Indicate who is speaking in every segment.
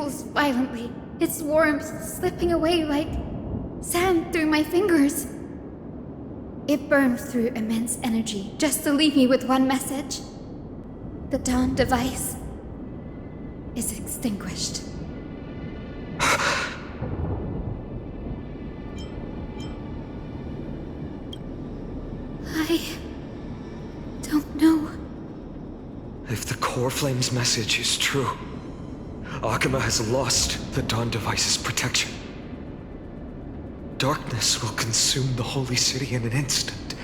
Speaker 1: pulse violently, its warmth slipping away like sand through my fingers. It burns through immense energy just to leave me with one message. The Dawn device is extinguished. I don't know.
Speaker 2: If the Core Flame's message is true, Akuma has lost the Dawn device's protection. Darkness will consume the Holy City in an instant,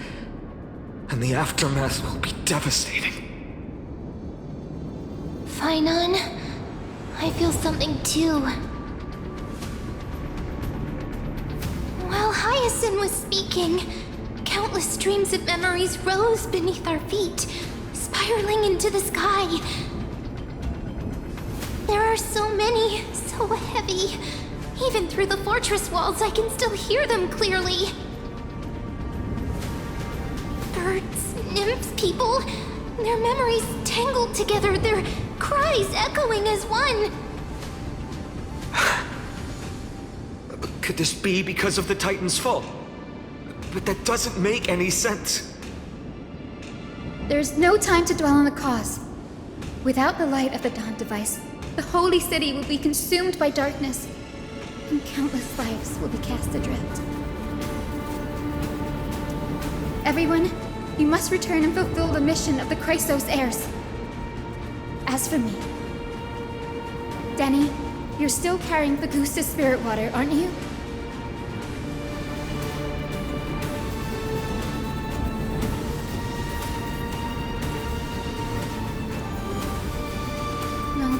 Speaker 2: and the aftermath will be devastating.
Speaker 3: Fainan, I feel something too. While Hyacinth was speaking, countless streams of memories rose beneath our feet, spiraling into the sky. There are so many, so heavy. Even through the fortress walls, I can still hear them clearly. Birds, nymphs, people, their memories tangled together, their cries echoing as one.
Speaker 2: Could this be because of the Titan's fall? But that doesn't make any sense.
Speaker 1: There's no time to dwell on the cause. Without the light of the Dawn device, the Holy City will be consumed by darkness, and countless lives will be cast adrift. Everyone, you must return and fulfill the mission of the Chrysos heirs. As for me, Denny, you're still carrying the Gusta's spirit water, aren't you? No.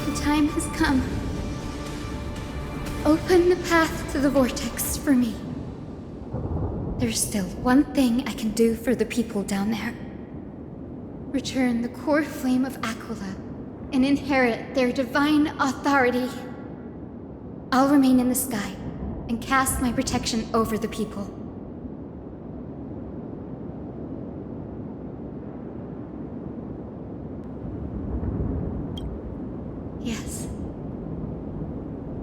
Speaker 1: The time has come. Open the path to the vortex for me. There's still one thing I can do for the people down there. Return the core flame of Aquila and inherit their divine authority. I'll remain in the sky and cast my protection over the people. Yes.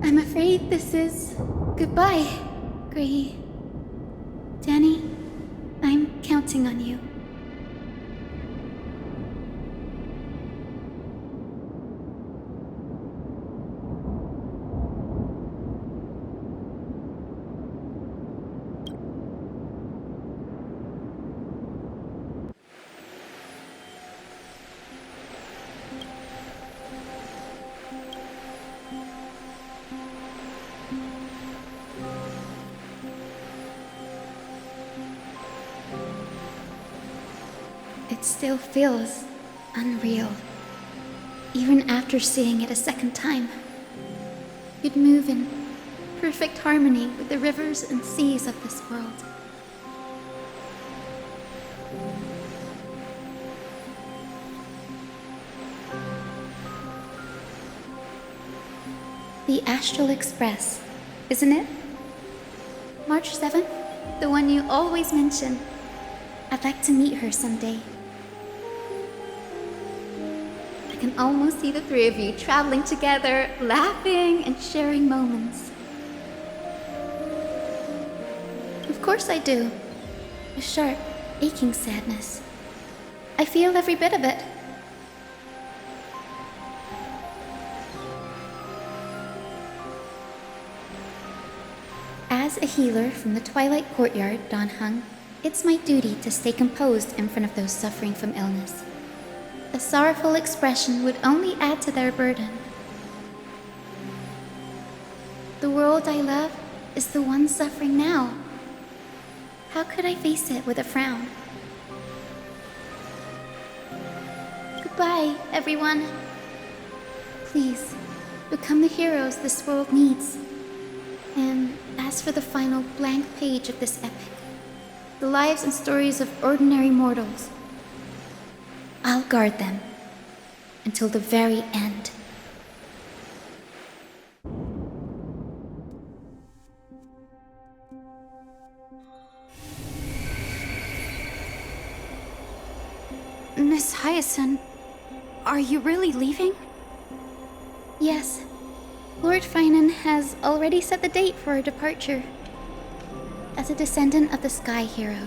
Speaker 1: I'm afraid this is goodbye, Gray. Danny, I'm counting on you. It still feels unreal, even after seeing it a second time. You'd move in perfect harmony with the rivers and seas of this world. The Astral Express, isn't it? March 7th, the one you always mention. I'd like to meet her someday. I can almost see the three of you traveling together, laughing and sharing moments. Of course I do. A sharp, aching sadness. I feel every bit of it. As a healer from the Twilight Courtyard, Dan Heng, it's my duty to stay composed in front of those suffering from illness. A sorrowful expression would only add to their burden. The world I love is the one suffering now. How could I face it with a frown? Goodbye, everyone. Please, become the heroes this world needs. And as for the final blank page of this epic, the lives and stories of ordinary mortals, I'll guard them until the very end. Miss Hyacinth, are you really leaving? Yes. Lord Finan has already set the date for our departure. As a descendant of the Sky Hero,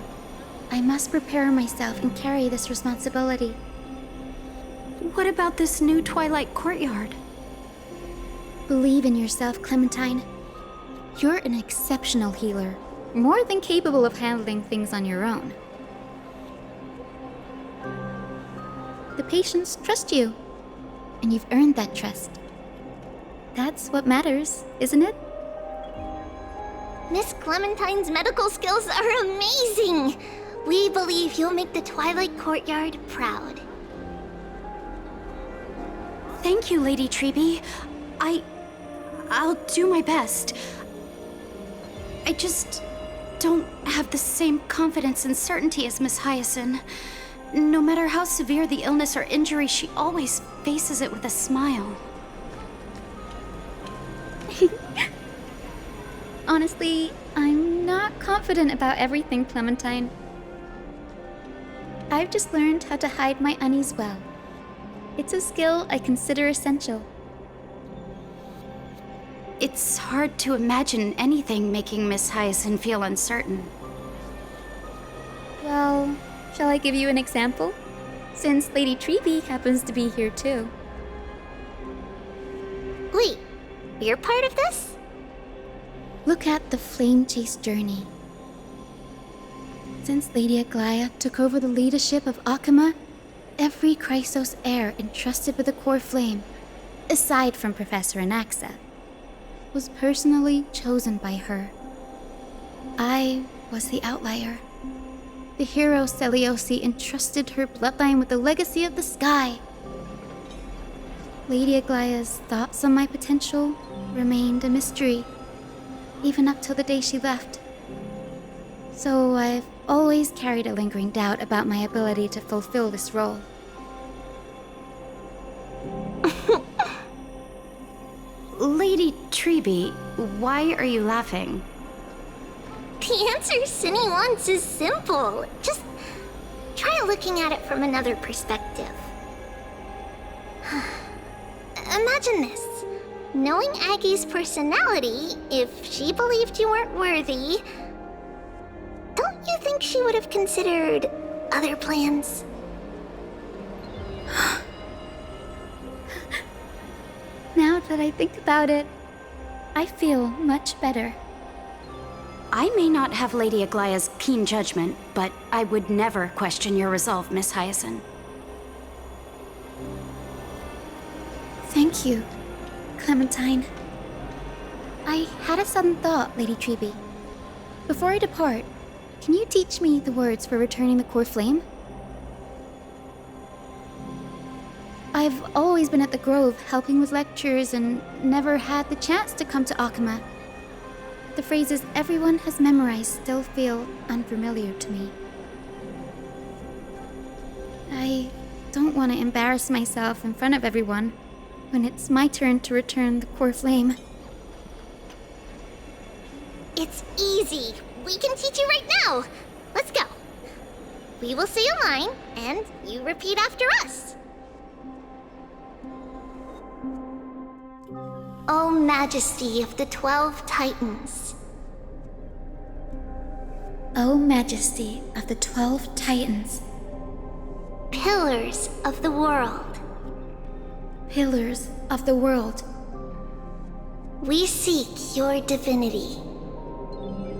Speaker 1: I must prepare myself and carry this responsibility.
Speaker 4: What about this new Twilight Courtyard?
Speaker 1: Believe in yourself, Clementine. You're an exceptional healer, more than capable of handling things on your own. The patients trust you, and you've earned that trust. That's what matters, isn't it?
Speaker 3: Miss Clementine's medical skills are amazing! We believe you'll make the Twilight Courtyard proud.
Speaker 4: Thank you, Lady Treby. I'll do my best. I just don't have the same confidence and certainty as Miss Hyacinth. No matter how severe the illness or injury, she always faces it with a smile.
Speaker 1: Honestly, I'm not confident about everything, Clementine. I've just learned how to hide my unease well. It's a skill I consider essential.
Speaker 4: It's hard to imagine anything making Miss Hyacinth feel uncertain.
Speaker 1: Well, shall I give you an example? Since Lady Treby happens to be here too.
Speaker 3: Wait, you're part of this?
Speaker 1: Look at the Flame Chase journey. Since Lady Aglaya took over the leadership of Akama, every Chrysos heir entrusted with the core flame, aside from Professor Anaxa, was personally chosen by her. I was the outlier. The hero Celiosi entrusted her bloodline with the legacy of the sky. Lady Aglaya's thoughts on my potential remained a mystery, even up till the day she left. So I've always carried a lingering doubt about my ability to fulfill this role.
Speaker 4: Lady Treby, why are you laughing?
Speaker 3: The answer Cindy wants is simple. Just try looking at it from another perspective. Imagine this. Knowing Aggie's personality, if she believed you weren't worthy, don't you think she would have considered other plans?
Speaker 1: Now that I think about it, I feel much better.
Speaker 4: I may not have Lady Aglaya's keen judgment, but I would never question your resolve, Miss Hyacinth.
Speaker 1: Thank you, Clementine. I had a sudden thought, Lady Treby. Before I depart, can you teach me the words for returning the core flame? I've always been at the Grove helping with lectures and never had the chance to come to Akama. The phrases everyone has memorized still feel unfamiliar to me. I don't want to embarrass myself in front of everyone when it's my turn to return the core flame.
Speaker 3: It's easy. We can teach you right now. Let's go. We will say a line, and you repeat after us. O Majesty of the 12 Titans.
Speaker 1: O Majesty of the 12 Titans,
Speaker 3: Pillars of the world.
Speaker 1: Pillars of the world,
Speaker 3: We seek your divinity.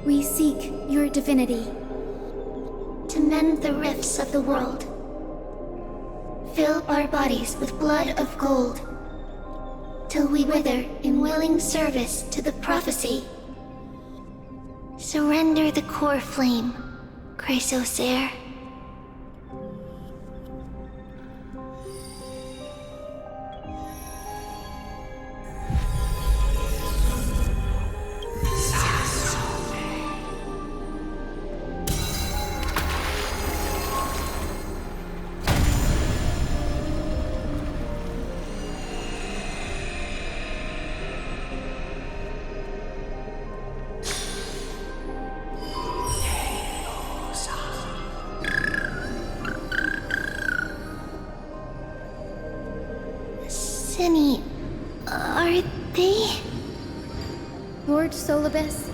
Speaker 1: we seek your divinity.
Speaker 3: To mend the rifts of the world. Fill our bodies with blood of gold. Till we wither in willing service to the prophecy. Surrender the core flame, Chrysos heir. Cindy, Are they?
Speaker 1: Lord Solibus,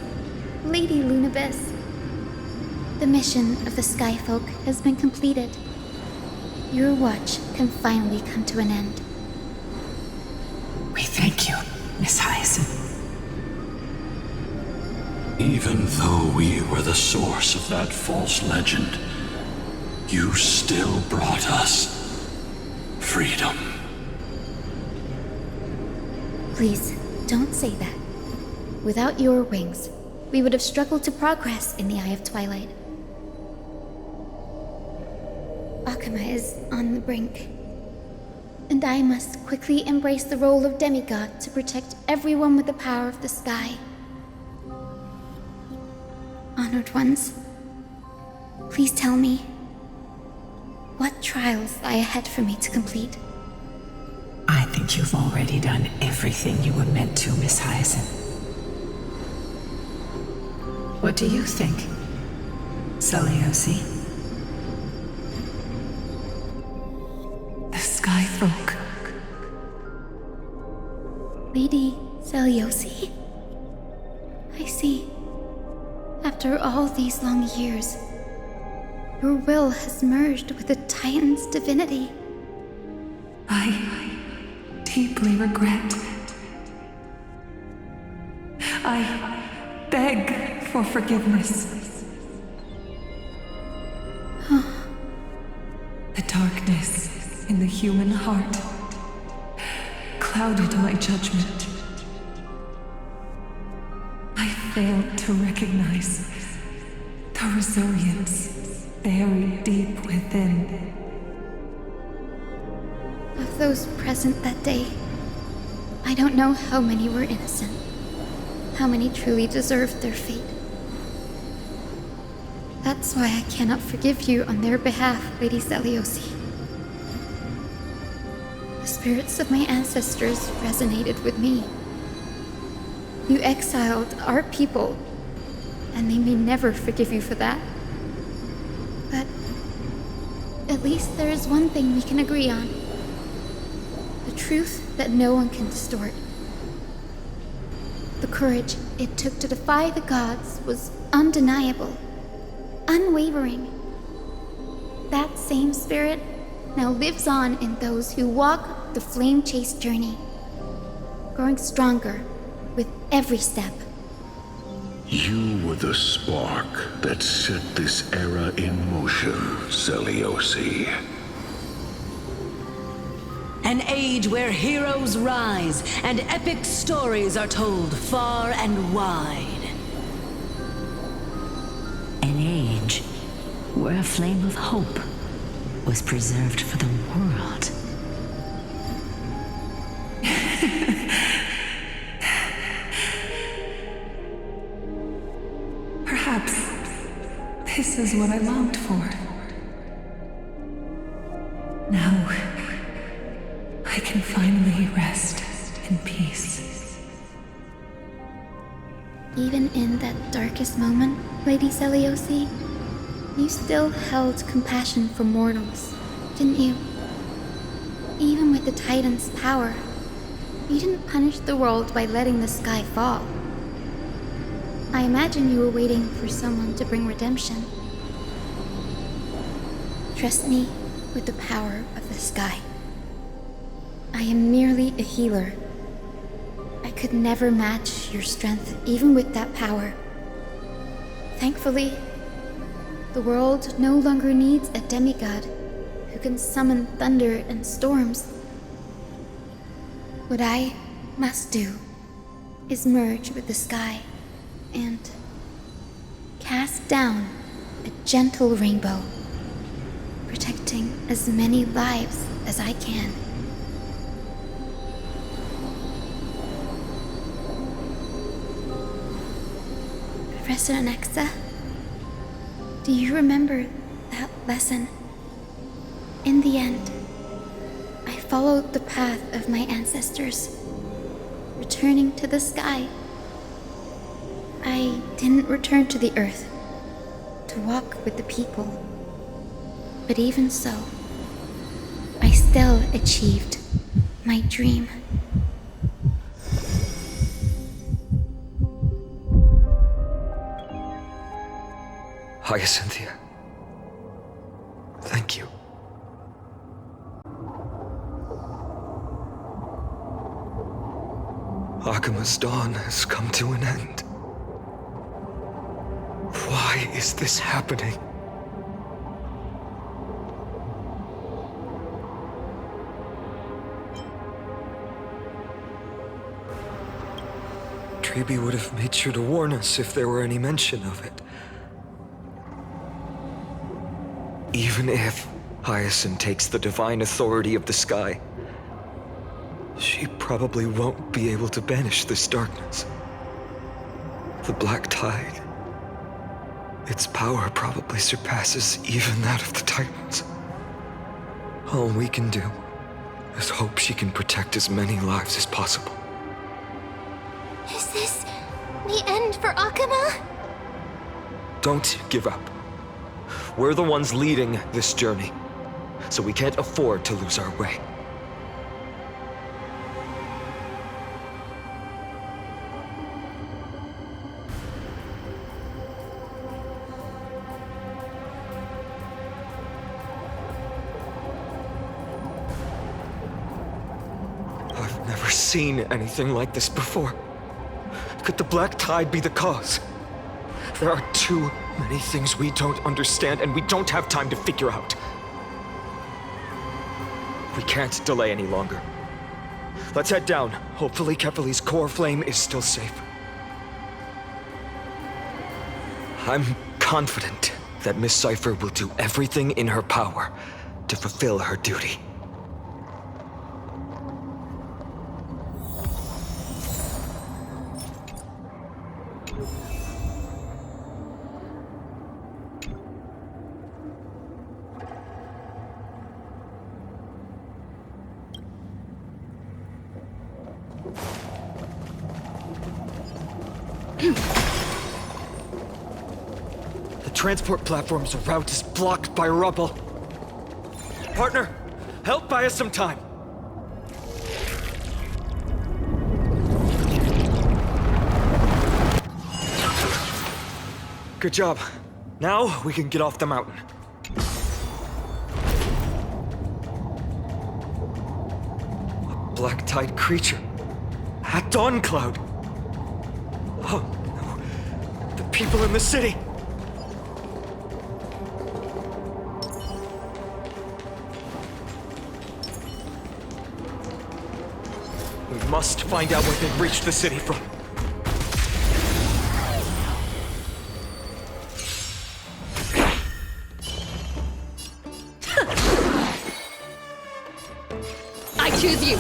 Speaker 1: Lady Lunibus, the mission of the Skyfolk has been completed. Your watch can finally come to an end.
Speaker 5: We thank you, Miss Hyacinth.
Speaker 6: Even though we were the source of that false legend, you still brought us freedom.
Speaker 1: Please, don't say that. Without your wings, we would have struggled to progress in the Eye of Twilight. Akuma is on the brink, and I must quickly embrace the role of demigod to protect everyone with the power of the sky. Honored ones, please tell me, what trials lie ahead for me to complete?
Speaker 5: I think you've already done everything you were meant to, Miss Hyacinth. What do you think, Seliosi? The Skyfolk.
Speaker 1: Lady Seliosi? I see. After all these long years, your will has merged with the Titan's divinity.
Speaker 5: I deeply regret. I beg for forgiveness. The darkness in the human heart clouded my judgment. I failed to recognize the resilience buried deep within.
Speaker 1: Of those present that day, I don't know how many were innocent, how many truly deserved their fate. That's why I cannot forgive you on their behalf, Lady Seliosi. The spirits of my ancestors resonated with me. You exiled our people, and they may never forgive you for that. But at least there is one thing we can agree on. The truth that no one can distort. The courage it took to defy the gods was undeniable, unwavering. That same spirit now lives on in those who walk the flame-chased journey, growing stronger with every step.
Speaker 7: You were the spark that set this era in motion, Seliosi.
Speaker 8: An age where heroes rise and epic stories are told far and wide. An age where a flame of hope was preserved for the world.
Speaker 5: Perhaps this is what I longed for. Now, I can finally rest in peace.
Speaker 1: Even in that darkest moment, Lady Seliosi, you still held compassion for mortals, didn't you? Even with the Titan's power, you didn't punish the world by letting the sky fall. I imagine you were waiting for someone to bring redemption. Trust me with the power of the sky. I am merely a healer. I could never match your strength, even with that power. Thankfully, the world no longer needs a demigod who can summon thunder and storms. What I must do is merge with the sky and cast down a gentle rainbow, protecting as many lives as I can. Professor Nexa, do you remember that lesson? In the end, I followed the path of my ancestors, returning to the sky. I didn't return to the earth to walk with the people, but even so, I still achieved my dream.
Speaker 2: Hyacinthia. Thank you. Akima's dawn has come to an end. Why is this happening? Treeby would have made sure to warn us if there were any mention of it. Even if Hyacinth takes the divine authority of the sky, she probably won't be able to banish this darkness. The Black Tide. Its power probably surpasses even that of the Titans. All we can do is hope she can protect as many lives as possible.
Speaker 3: Is this the end for Akuma?
Speaker 2: Don't give up. We're the ones leading this journey, so we can't afford to lose our way. I've never seen anything like this before. Could the Black Tide be the cause? There are too many things we don't understand, and we don't have time to figure out. We can't delay any longer. Let's head down. Hopefully Kefali's core flame is still safe. I'm confident that Miss Cypher will do everything in her power to fulfill her duty. The transport platform's route is blocked by rubble. Partner, help buy us some time. Good job. Now we can get off the mountain. A Black Tide creature. At Dawn Cloud. Oh, no. The people in the city. We must find out where they've reached the city from.
Speaker 9: I choose you.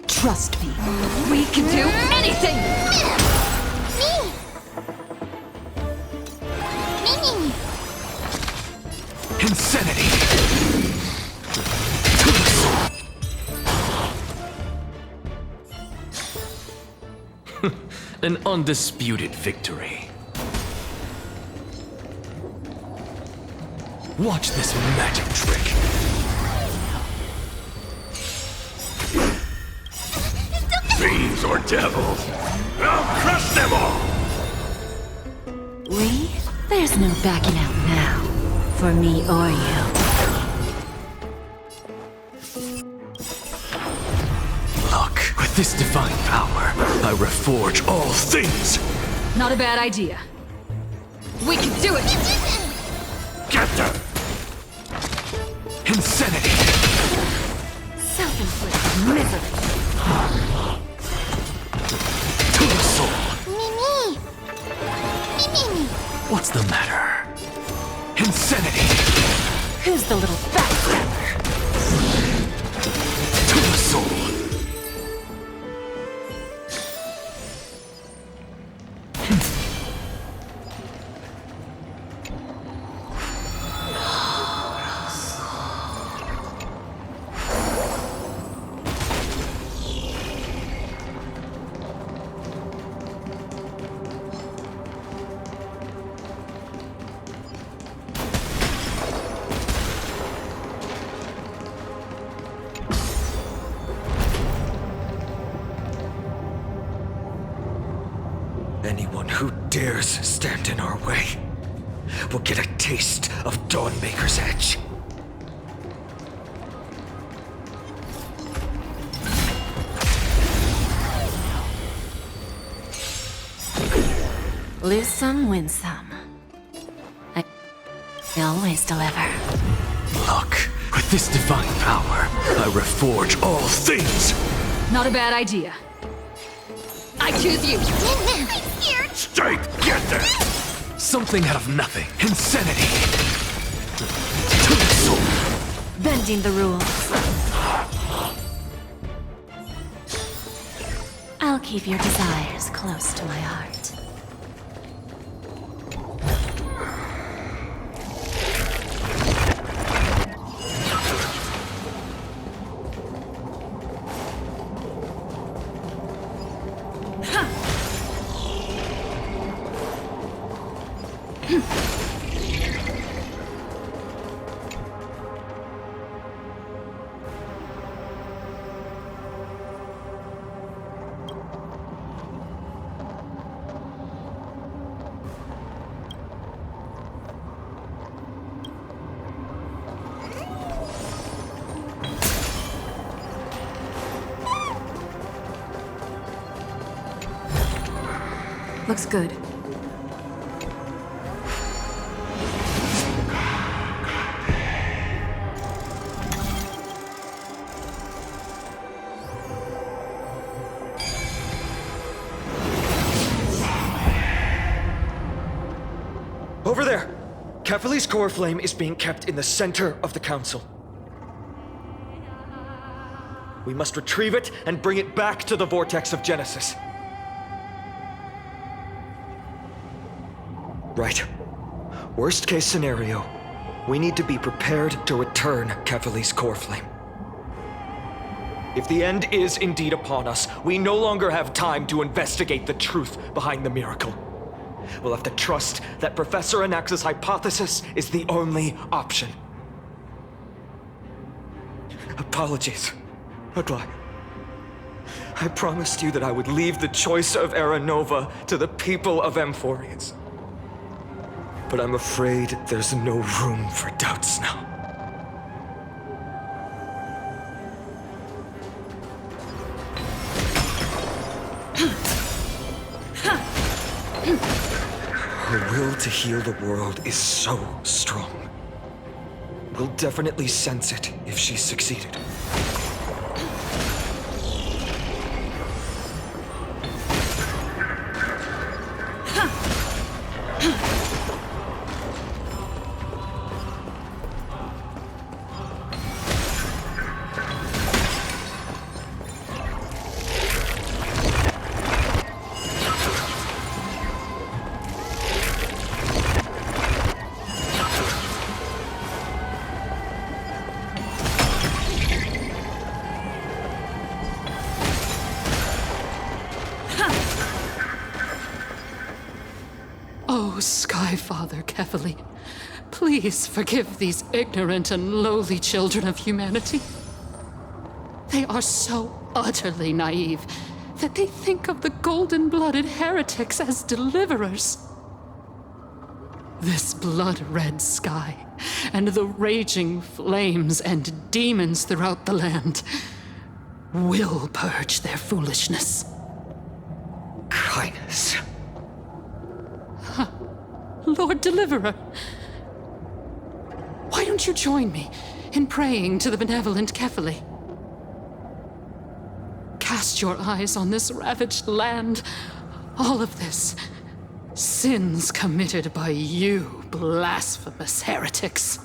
Speaker 9: Trust me, we can do anything!
Speaker 2: Insanity!
Speaker 10: An undisputed victory. Watch this magic trick.
Speaker 7: Fiends or devils, I'll crush them all!
Speaker 8: We? There's no backing out now. For me or you.
Speaker 10: Look, with this divine power, I reforge all things.
Speaker 9: Not a bad idea. We can do it!
Speaker 10: Get them! Insanity!
Speaker 9: Self-inflicted misery.
Speaker 10: To the soul.
Speaker 3: Mimi! Mimi!
Speaker 10: What's the matter? Insanity!
Speaker 9: Who's the little backstabber?
Speaker 10: To the soul.
Speaker 2: anyone who dares stand in our way will get a taste of Dawnmaker's edge.
Speaker 11: Lose some, win some. I always deliver.
Speaker 10: Look, with this divine power, I reforge all things!
Speaker 9: Not a bad idea. I choose you.
Speaker 3: I'm scared.
Speaker 10: Stay together! Something out of nothing. Insanity! To the soul!
Speaker 11: Bending the rules. I'll keep your desires close to my heart.
Speaker 9: Looks good.
Speaker 2: Over there! Kefali's core flame is being kept in the center of the council. We must retrieve it and bring it back to the vortex of Genesis. Right. Worst case scenario, we need to be prepared to return Kefali's core flame. If the end is indeed upon us, we no longer have time to investigate the truth behind the miracle. We'll have to trust that Professor Anax's hypothesis is the only option. Apologies, Agli. I promised you that I would leave the choice of Era Nova to the people of Amphorians. But I'm afraid there's no room for doubts now. Her will to heal the world is so strong. We'll definitely sense it if she's succeeded.
Speaker 12: Oh, Skyfather Kefali, please forgive these ignorant and lowly children of humanity. They are so utterly naive that they think of the golden-blooded heretics as deliverers. This blood-red sky and the raging flames and demons throughout the land will purge their foolishness.
Speaker 2: Kindness.
Speaker 12: Lord Deliverer, why don't you join me in praying to the benevolent Kefali? Cast your eyes on this ravaged land. All of this, sins committed by you, blasphemous heretics.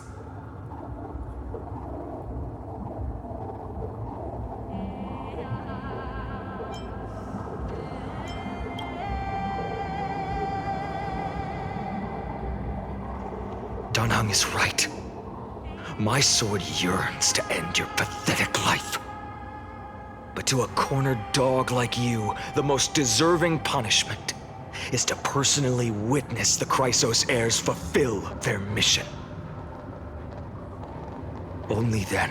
Speaker 2: Danhang is right. My sword yearns to end your pathetic life. But to a cornered dog like you, the most deserving punishment is to personally witness the Chrysos heirs fulfill their mission. Only then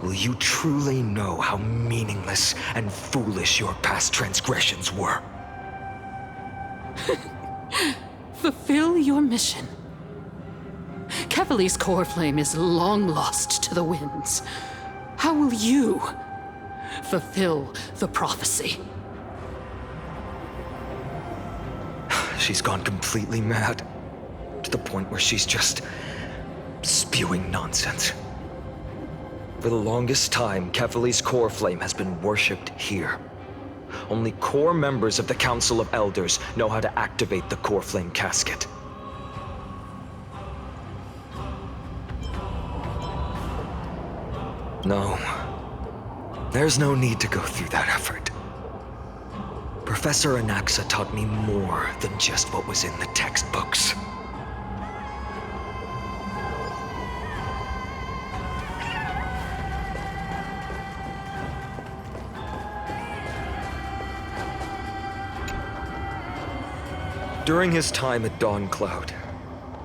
Speaker 2: will you truly know how meaningless and foolish your past transgressions were.
Speaker 12: Fulfill your mission. Kevali's core flame is long lost to the winds. How will you fulfill the prophecy?
Speaker 2: She's gone completely mad. To the point where she's just spewing nonsense. For the longest time, Kevali's core flame has been worshipped here. Only core members of the Council of Elders know how to activate the core flame casket. No. There's no need to go through that effort. Professor Anaxa taught me more than just what was in the textbooks. During his time at Dawn Cloud,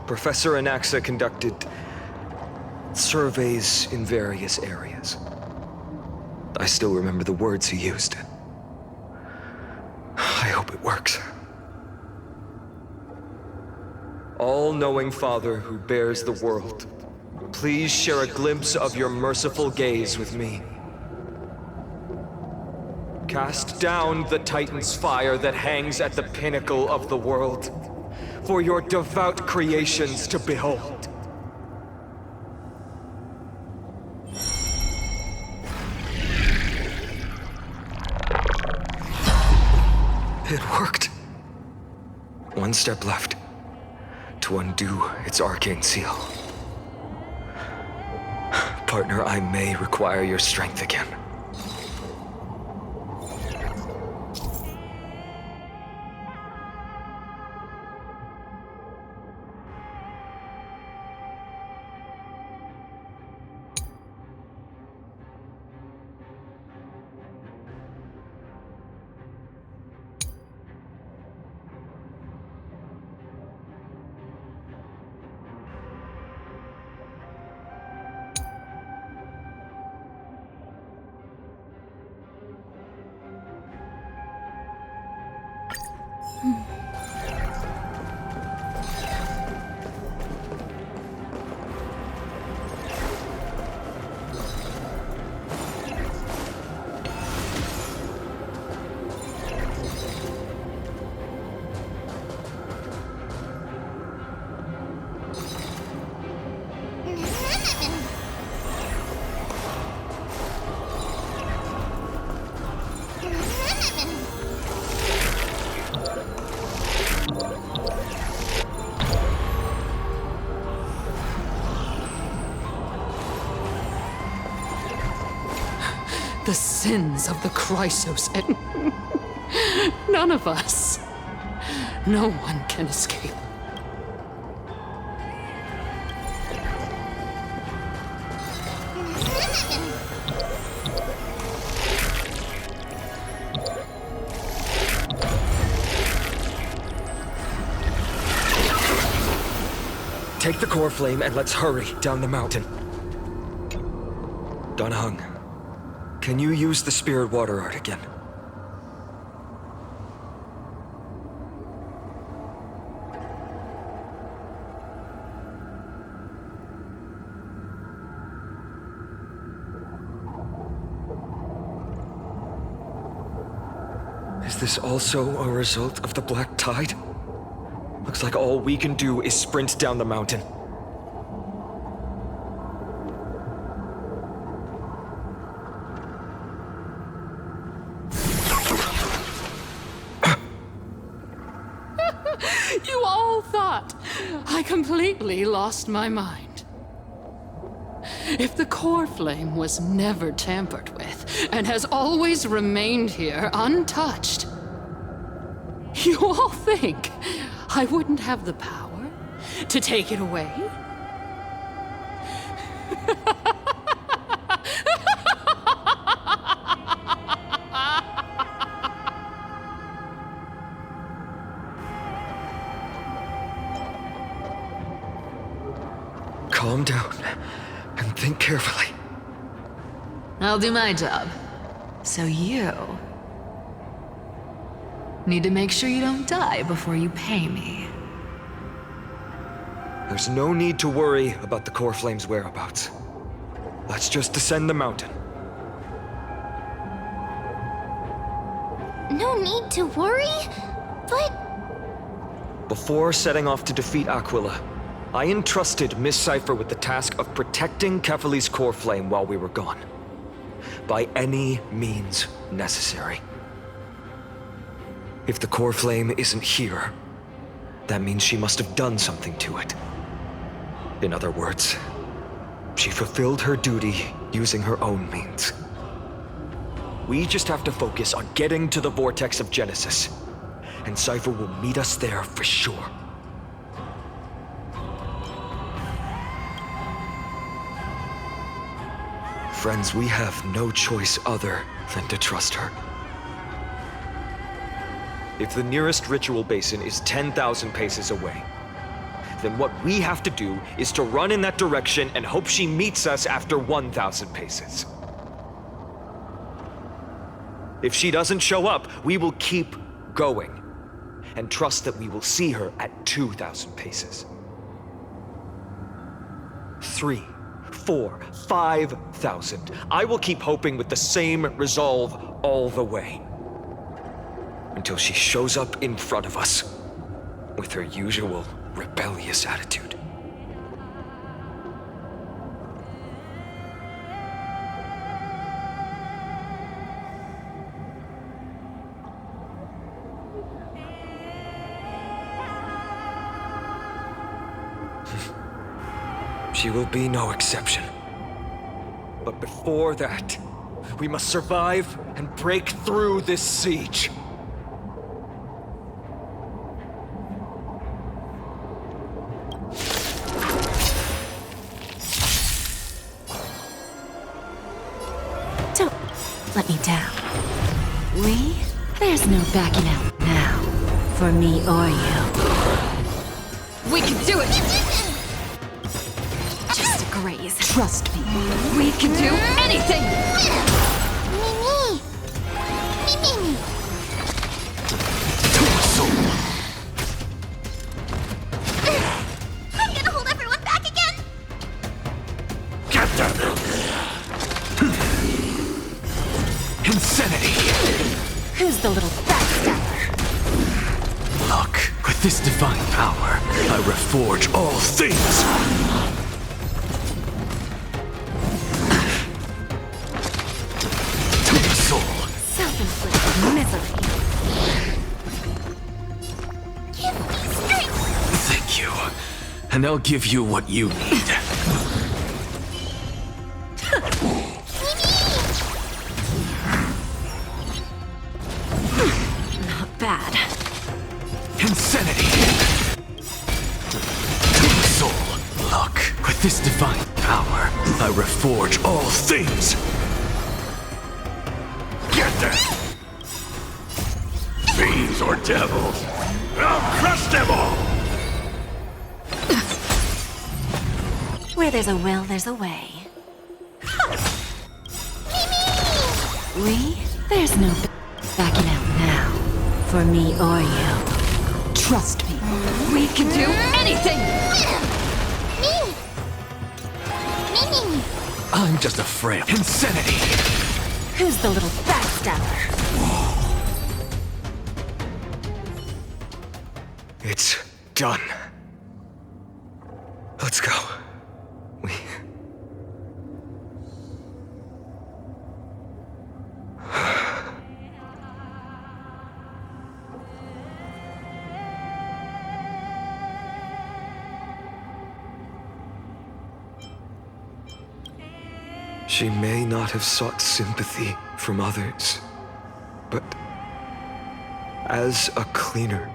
Speaker 2: Professor Anaxa conducted surveys in various areas. I still remember the words he used. I hope it works. All-knowing Father who bears the world, please share a glimpse of your merciful gaze with me. Cast down the Titan's fire that hangs at the pinnacle of the world, for your devout creations to behold. It worked. One step left to undo its arcane seal. Partner, I may require your strength again.
Speaker 12: The sins of the Chrysos, and none of us. No one can escape.
Speaker 2: Take the core flame and let's hurry down the mountain. Donahung, can you use the spirit water art again? Is this also a result of the black tide? Looks like all we can do is sprint down the mountain.
Speaker 12: You all thought I completely lost my mind. If the core flame was never tampered with and has always remained here untouched, you all think I wouldn't have the power to take it away?
Speaker 2: Calm down and think carefully.
Speaker 13: I'll do my job. So you
Speaker 9: Need to make sure you don't die before you pay me.
Speaker 2: There's no need to worry about the core flame's whereabouts. Let's just descend the mountain.
Speaker 3: No need to worry, but...
Speaker 2: Before setting off to defeat Aquila, I entrusted Miss Cipher with the task of protecting Kefali's core flame while we were gone. By any means necessary. If the core flame isn't here, that means she must have done something to it. In other words, she fulfilled her duty using her own means. We just have to focus on getting to the vortex of Genesis, and Cipher will meet us there for sure. Friends, we have no choice other than to trust her. If the nearest ritual basin is 10,000 paces away, then what we have to do is to run in that direction and hope she meets us after 1,000 paces. If she doesn't show up, we will keep going and trust that we will see her at 2,000 paces. 3, 4, 5,000. I will keep hoping with the same resolve all the way. Until she shows up in front of us with her usual rebellious attitude. She will be no exception. But before that, we must survive and break through this siege.
Speaker 11: Don't let me down. There's no backing out now, for me or you.
Speaker 9: We can do it!
Speaker 11: Just a graze.
Speaker 9: Trust me. We can do anything!
Speaker 3: Mimi! Mimi! I'm gonna hold everyone back again!
Speaker 6: Get them!
Speaker 10: Insanity!
Speaker 11: Who's the little backstabber?
Speaker 10: Look, with this divine power, I reforge all things! To the soul!
Speaker 11: Self-inflicted misery.
Speaker 3: Give me strength!
Speaker 10: Thank you. And I'll give you what you need.
Speaker 11: Not bad.
Speaker 10: Insanity! To the soul! Look, with this divine power, I reforge all things!
Speaker 6: Get them! Fiends or devils, I'll crush them all!
Speaker 11: Where there's a will, there's a way. There's no backing out now, for me or you.
Speaker 9: Trust me. We can do anything!
Speaker 3: Me! Mimi!
Speaker 10: I'm just a frail insanity!
Speaker 11: Who's the little backstabber?
Speaker 2: It's done. Let's go. She may not have sought sympathy from others, but as a cleaner,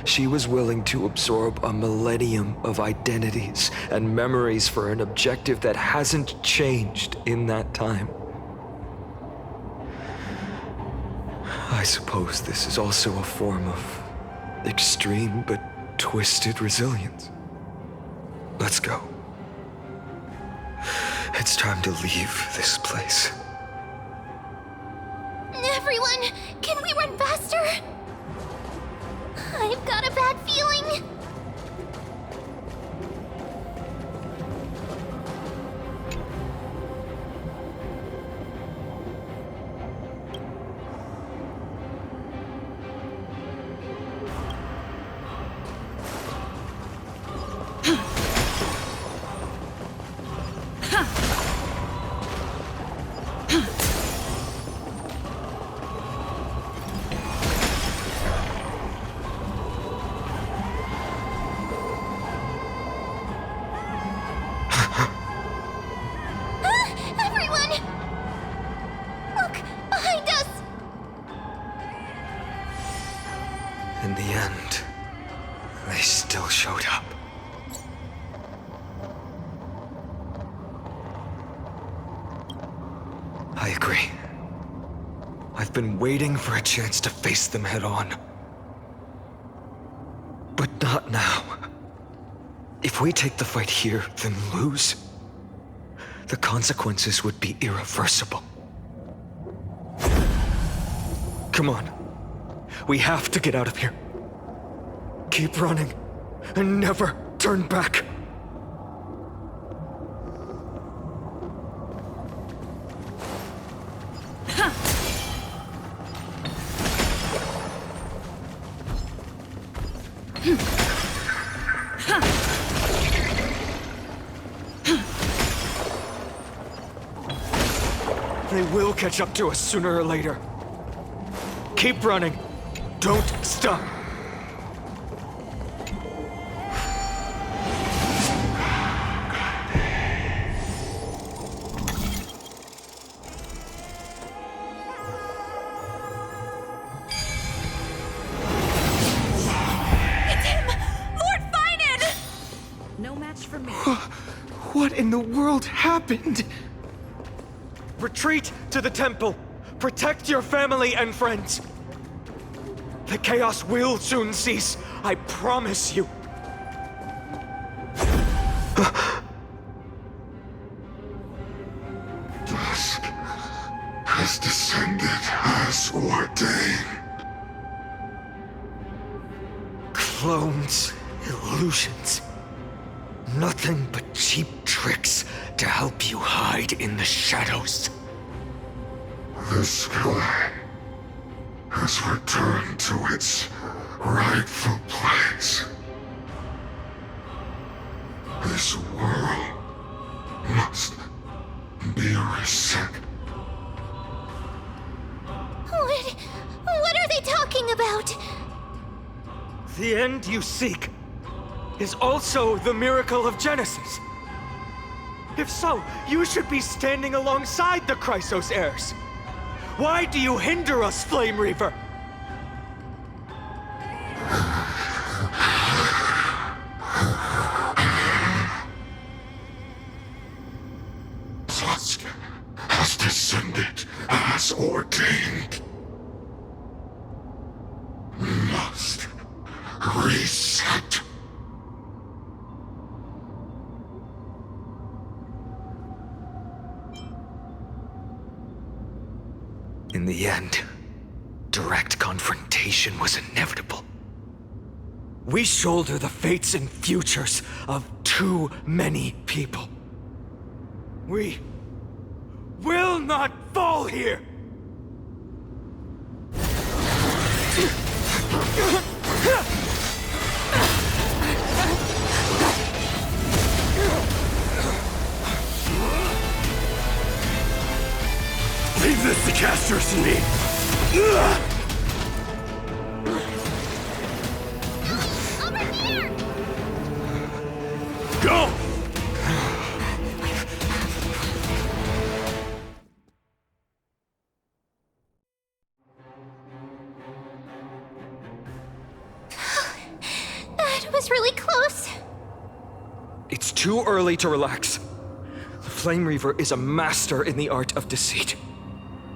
Speaker 2: she was willing to absorb a millennium of identities and memories for an objective that hasn't changed in that time. I suppose this is also a form of extreme but twisted resilience. Let's go. It's time to leave this place.
Speaker 3: Everyone, can we run faster? I've got a bad feeling.
Speaker 2: In the end, they still showed up. I agree. I've been waiting for a chance to face them head on. But not now. If we take the fight here, then lose, the consequences would be irreversible. Come on. We have to get out of here. Keep running, and never turn back. They will catch up to us sooner or later. Keep running. Don't stop.
Speaker 13: It's him! Lord Finan! No match for me.
Speaker 2: What in the world happened? Retreat to the temple. Protect your family and friends. The chaos will soon cease. I promise you.
Speaker 7: Dusk has descended as ordained.
Speaker 2: Clones, illusions. Nothing but cheap tricks to help you hide in the shadows.
Speaker 7: The sky has returned to its rightful place. This world must be reset.
Speaker 3: What are they talking about?
Speaker 2: The end you seek is also the miracle of Genesis. If so, you should be standing alongside the Chrysos heirs. Why do you hinder us, Flame Reaver?
Speaker 7: Dusk has descended as ordained. Must reset.
Speaker 2: In the end, direct confrontation was inevitable. We shoulder the fates and futures of too many people. We will not fall here!
Speaker 10: Leave this to Casters and me!
Speaker 3: Over here!
Speaker 10: Go!
Speaker 3: That was really close.
Speaker 2: It's too early to relax. The Flame Reaver is a master in the art of deceit.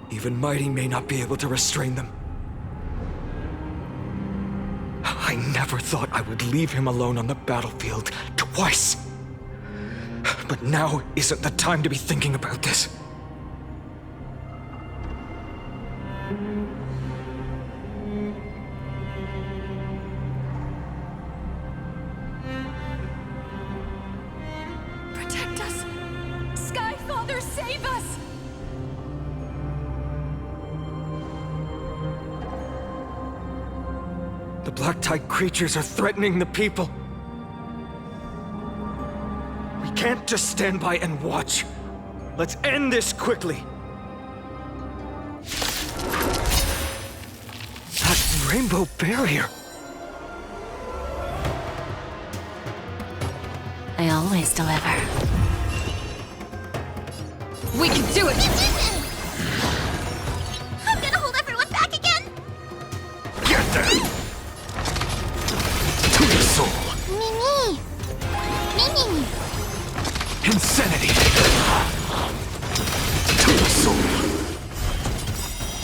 Speaker 2: Even Mighty may not be able to restrain them. I never thought I would leave him alone on the battlefield twice. But now isn't the time to be thinking about this. The black tide creatures are threatening the people. We can't just stand by and watch. Let's end this quickly. That rainbow barrier.
Speaker 11: I always deliver.
Speaker 9: We can do it!
Speaker 3: I'm gonna hold everyone back again!
Speaker 10: Get them! To the soul!
Speaker 3: Mimi! Mimi!
Speaker 10: Insanity! To the soul!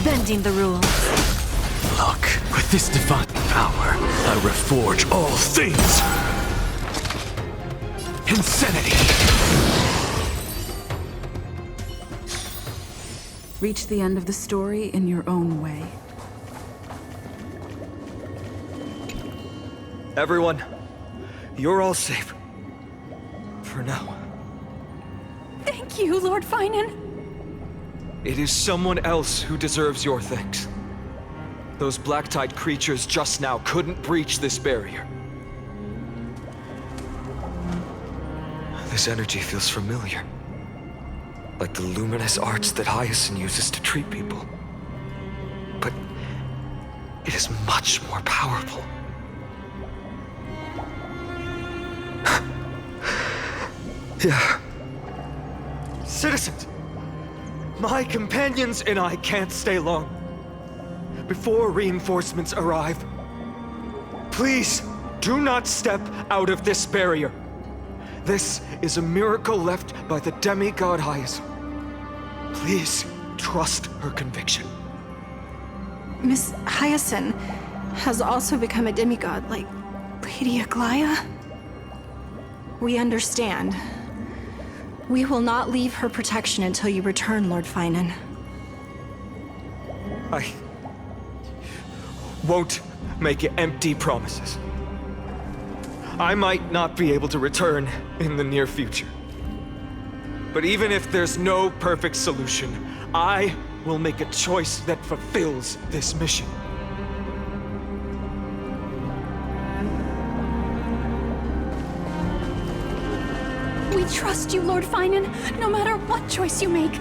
Speaker 11: Bending the rules.
Speaker 10: Look, with this divine power, I reforge all things! Insanity!
Speaker 14: Reach the end of the story in your own way.
Speaker 2: Everyone, you're all safe. For now.
Speaker 4: Thank you, Lord Finan.
Speaker 2: It is someone else who deserves your thanks. Those black tide creatures just now couldn't breach this barrier. This energy feels familiar. Like the luminous arts that Hyacinth uses to treat people. But it is much more powerful. Yeah. Citizens! My companions and I can't stay long. Before reinforcements arrive, please do not step out of this barrier. This is a miracle left by the demigod Hyacinth. Please trust her conviction.
Speaker 15: Miss Hyacinth has also become a demigod like Lady Aglaya. We understand. We will not leave her protection until you return, Lord Finan.
Speaker 2: I won't make empty promises. I might not be able to return in the near future. But even if there's no perfect solution, I will make a choice that fulfills this mission.
Speaker 4: We trust you, Lord Finan. No matter what choice you make,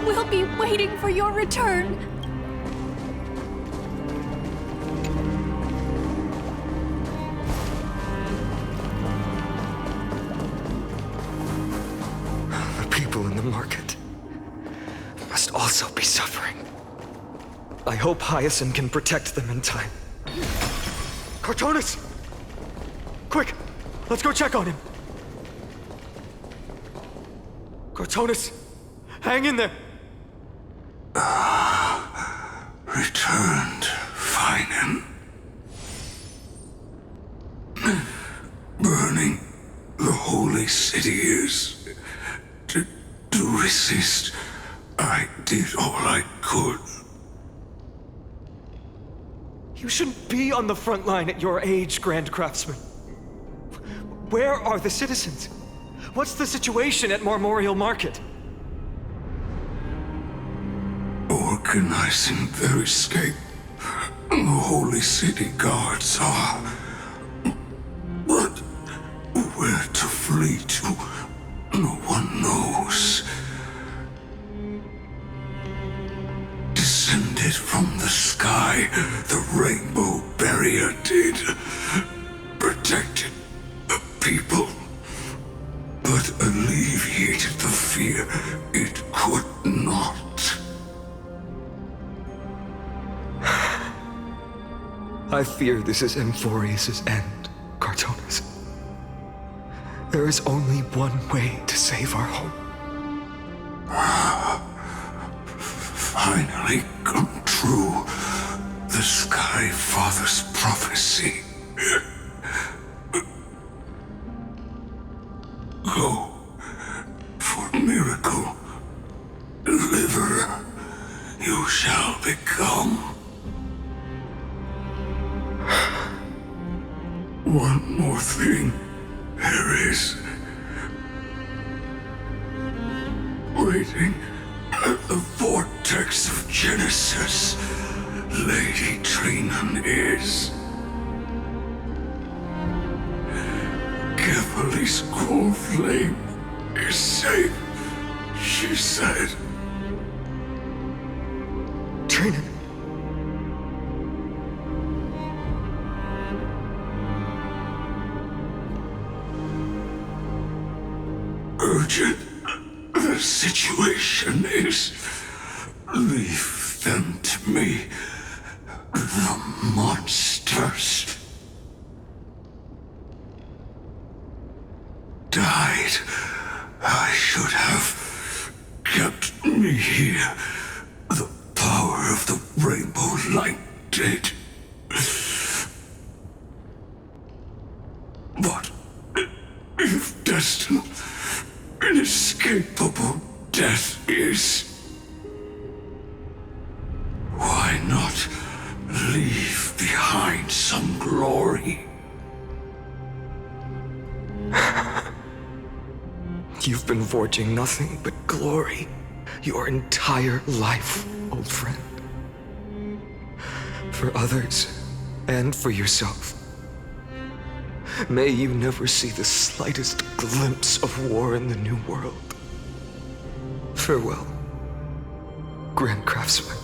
Speaker 4: we'll be waiting for your return.
Speaker 2: The people in the market must also be suffering. I hope Hyacinth can protect them in time. Cartonis! Quick! Let's go check on him! Cartonis! Hang in there!
Speaker 7: Returned, Finan. Burning the holy city is... To resist, I did all I could.
Speaker 2: You shouldn't be on the front line at your age, Grand Craftsman. Where are the citizens? What's the situation at Memorial Market?
Speaker 7: Organizing their escape. The holy city guards are... But where to flee to, no one knows. Descended from the sky, the rainbow barrier did. Protected the people, but alleviated the fear it could not.
Speaker 2: I fear this is Emphorius' end, Cartonis. There is only one way to save our home.
Speaker 7: Finally come true. The Sky Father's prophecy. Go for miracle. Deliver. You shall become. One more thing there is. Waiting at the vortex of Genesis, Lady Trinan is. Keverly's core flame is safe, she said.
Speaker 2: Trinan.
Speaker 7: Urgent. The situation is... Leave them to me. The monsters died. I should have kept me here. The power of the rainbow light did. But if destined, inescapable death is, why not leave behind some glory?
Speaker 2: You've been forging nothing but glory your entire life, old friend. For others, and for yourself. May you never see the slightest glimpse of war in the New World. Farewell, Grand Craftsman.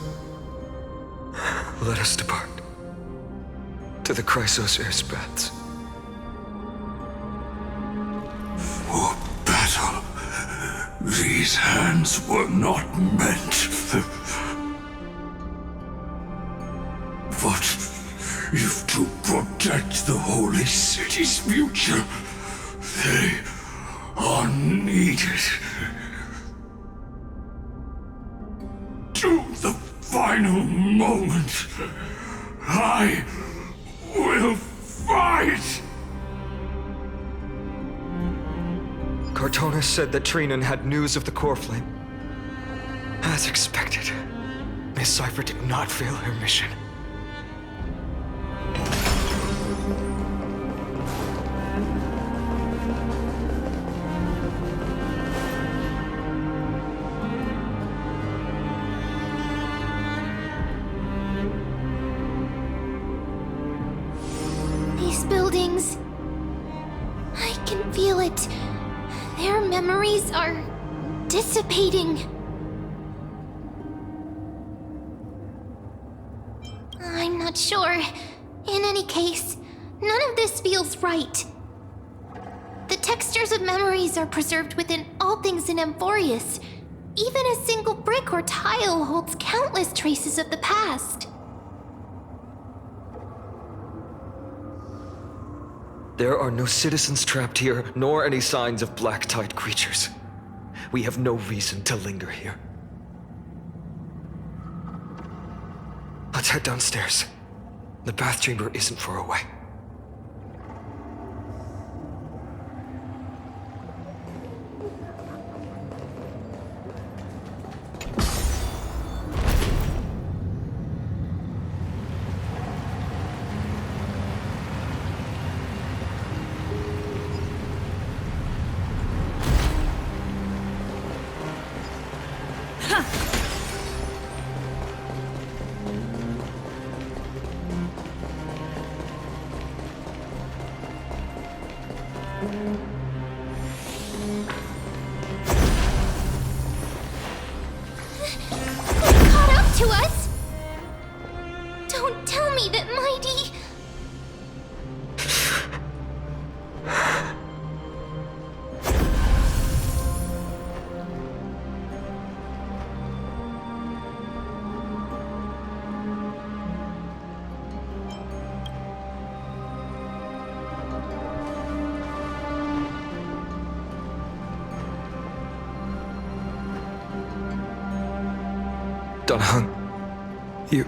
Speaker 2: Let us depart to the Chrysos Air's baths.
Speaker 7: For battle, these hands were not meant. But if to protect the Holy City's future, they are needed. To the final moment, I will fight!
Speaker 2: Cartona said that Trinan had news of the core flame. As expected, Miss Cypher did not fail her mission.
Speaker 3: These buildings... I can feel it. Their memories are dissipating. I'm not sure. In any case, none of this feels right. The textures of memories are preserved within all things in Amphorius. Even a single brick or tile holds countless traces of the past.
Speaker 2: There are no citizens trapped here, nor any signs of black tide creatures. We have no reason to linger here. Let's head downstairs. The bath chamber isn't far away.
Speaker 3: Caught up to us? Don't tell me that Mighty...
Speaker 2: Dunhung, you...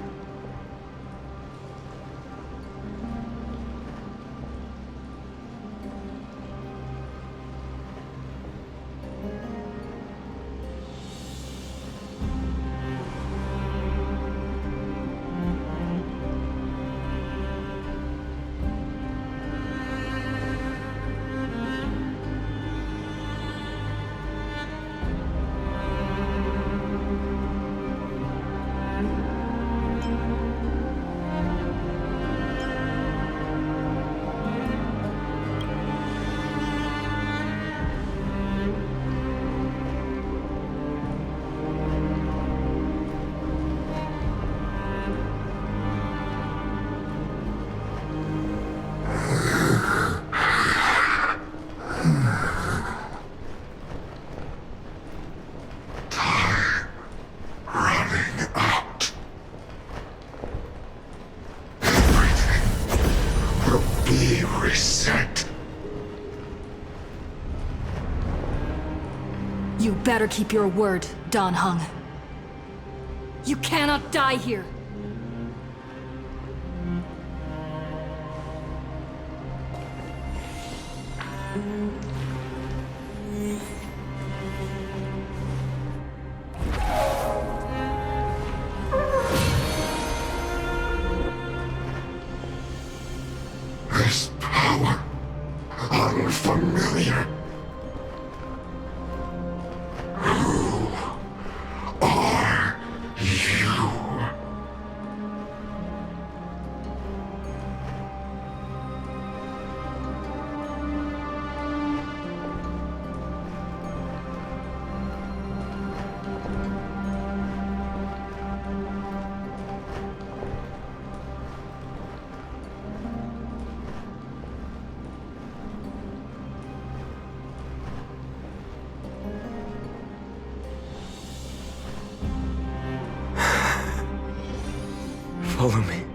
Speaker 9: better keep your word, Dan Heng. You cannot die here.
Speaker 7: This power, unfamiliar. Who are you?
Speaker 2: Follow me.